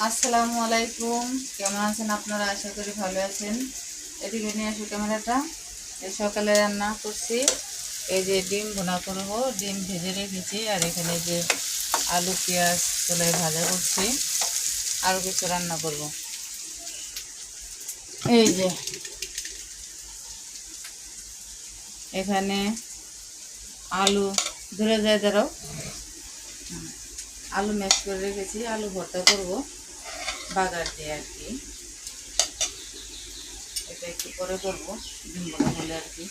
আসসালামু আলাইকুম, কেমন আছেন আপনারা? আশা করি ভালো আছেন। এদিকে নিয়ে আসো ক্যামেরাটা। এই সকালে রান্না করছি, এই যে ডিম ভুনা করবো, ডিম ভেজে রেখেছি। আর এখানে যে আলু পেঁয়াজ চুলায় ভাজা করছি, আরও কিছু রান্না করব। এই যে এখানে আলু ধরে যায় দাঁড়াও, আলু ম্যাশ করে রেখেছি, আলু ভর্তা করব বাগার দিয়ে আর কি। এটা একটু পরে করবো, ডিম ভুনা হলে আর কি।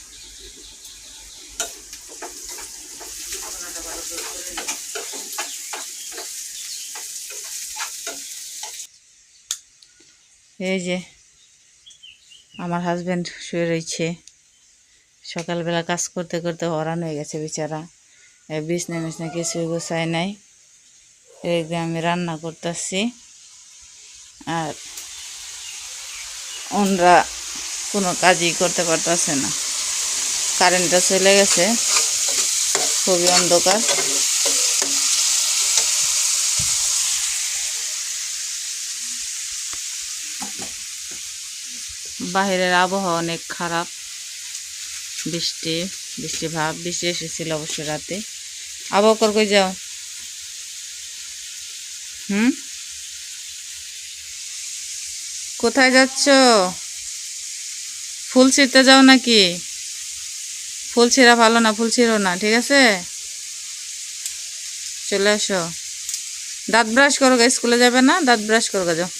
এই যে আমার হাজব্যান্ড শুয়ে রয়েছে, সকালবেলা কাজ করতে করতে হরান হয়ে গেছে বেচারা। বিছনা মিছনা কিছুই গোছায় নাই। এই যে আমি রান্না করতেছি, আর ওনরা কোনো কাজই করতে পারতেছে না। কারেন্টটা চলে গেছে, খুবই অন্ধকার। বাহিরের আবহাওয়া অনেক খারাপ, বৃষ্টি বৃষ্টি ভাব, বৃষ্টি এসেছিল অবশ্য রাতে। আবহাওয়া কই যাও? কোথায় যাচ্ছ? ফুল ছিঁড়তে যাও নাকি? ফুল ছিঁড়া ভালো না, ফুল ছিঁড়ো না, ঠিক আছে? চলে আসো, দাঁত ব্রাশ করো গা, স্কুলে যাবে না? দাঁত ব্রাশ করো গা, যাও।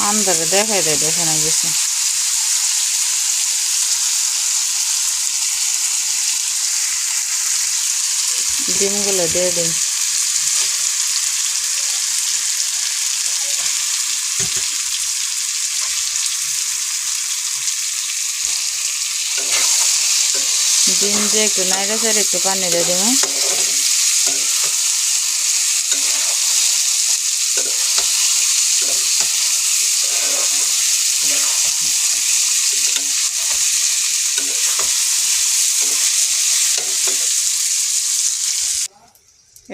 আন্দারে দেখাই দেয়, দেখে না গেছে। ডিমগুলো দিয়ে দিন। ডিম দিয়ে একটু নাইড়া চাইড়ে একটু পানি দিয়ে দেবো।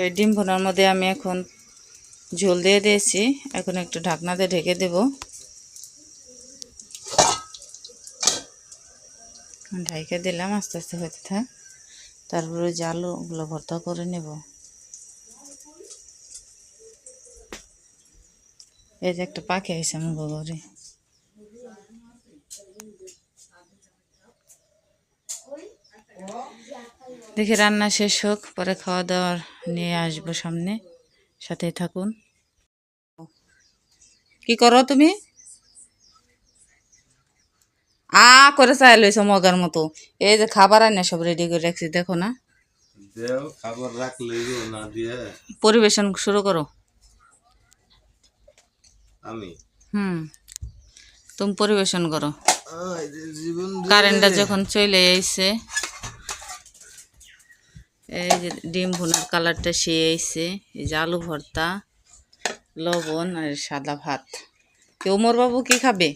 এই ডিম ভুনার মধ্যে আমি এখন ঝোল দিয়ে দিয়েছি, এখন একটু ঢাকনা দিয়ে ঢেকে দেব। ঢেকে দিলাম, আস্তে আস্তে হতে থাক। তারপরে যে আলুগুলো ভর্তা করে নেব। এই যে একটা পাখি আছে আমার ঘরে। দেখি রান্না শেষ হোক, পরে খাওয়া দাওয়ার নিয়ে আসবো সামনে, সাথেই থাকুন। কি করো তুমি? করে চাই লইছ মগার মতো। এই যে খাবার আনে সব রেডি করে রাখছি, দেখো না? খাবার রাখলে না দিয়ে পরিবেশন শুরু করো। আমি তুমি পরিবেশন করো। কারেন্টটা যখন চলে আইছে, এই যে ডিম ভুনার কালারটা সে আইছে, এই যে আলু ভর্তা, লবণ আর সাদা ভাত। ওমর বাবু কি খাবে?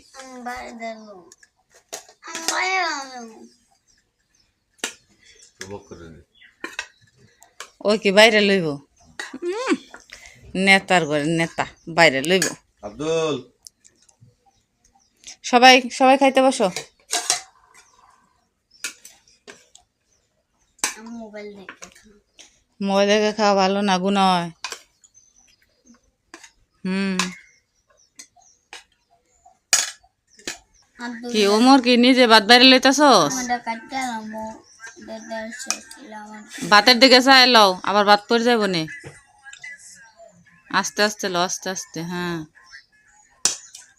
ওই কি বাইরে লইব? নেতার ঘরে নেতা, বাইরে লইব। আব্দুল, সবাই সবাই খাইতে বসো। মোবাইল দেখে খাওয়া ভালো না, গুণ হয়। কি ওমর কি নিজে ভাত বাইরে লইতেছস? ভাতের দিকে চাই লও, আবার ভাত পড়ে যাইব নে। আস্তে আস্তে লো, আস্তে আস্তে। হ্যাঁ,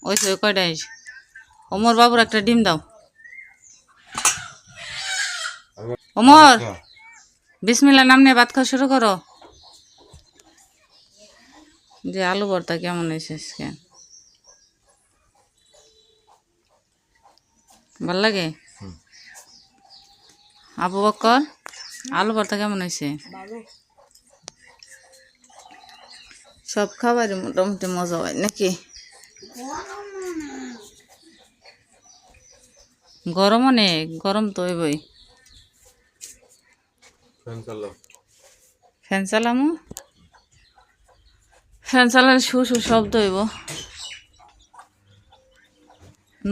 ওই তো কয়টাই। ওমর বাবুর একটা ডিম দাও। ওমর, বিসমিল্লাহ নাম নিয়ে ভাত খাওয়া শুরু করো। যে আলু ভর্তা কেমন হয়েছে? ভাল লাগে? আবু বকর, আলু ভর্তা কেমন হয়েছে? সব খাবারই মোটামুটি মজা হয় নাকি? গরম অনেক, গরম তো হইবই। ফ্যান চালাও। ফ্যান চালামু, ফ্যান চালালে শু শু শব্দ হইব।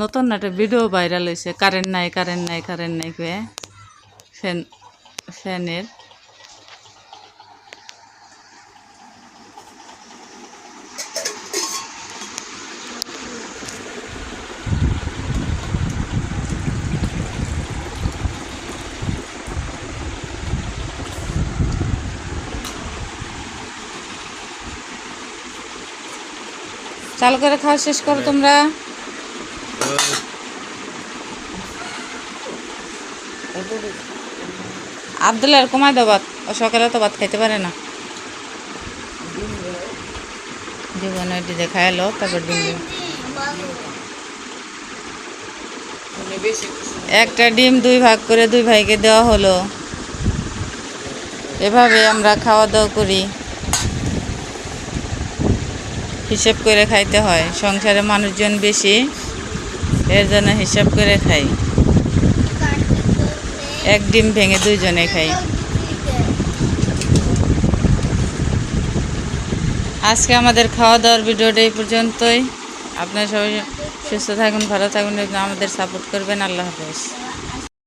নতুন একটা ভিডিও ভাইরাল হয়েছে, কারেন্ট নাই কারেন্ট নাই কারেন্ট নাই কয়ে ফ্যান, ফ্যানের। চালু করে খাওয়া শেষ করো তোমরা। আবদুল্লার কমাই দাও ভাত, ও সকালে তো ভাত খাইতে পারে না। জীবনে দিদি খাইলো তারপর ডিম দিও। একটা ডিম 2 ভাগ করে 2 ভাইকে দেওয়া হলো। এভাবে আমরা খাওয়া দাওয়া করি, হিসেব করে খাইতে হয়। সংসারে মানুষজন বেশি, এর জন্য হিসাব করে খাই। এক ডিম ভেঙে 2 জনে খাই। আজকে আমাদের খাওয়া দাওয়ার ভিডিওটা এই পর্যন্তই। আপনারা সবাই সুস্থ থাকুন, ভালো থাকুন, আমাদের সাপোর্ট করবেন। আল্লাহ হাফেজ।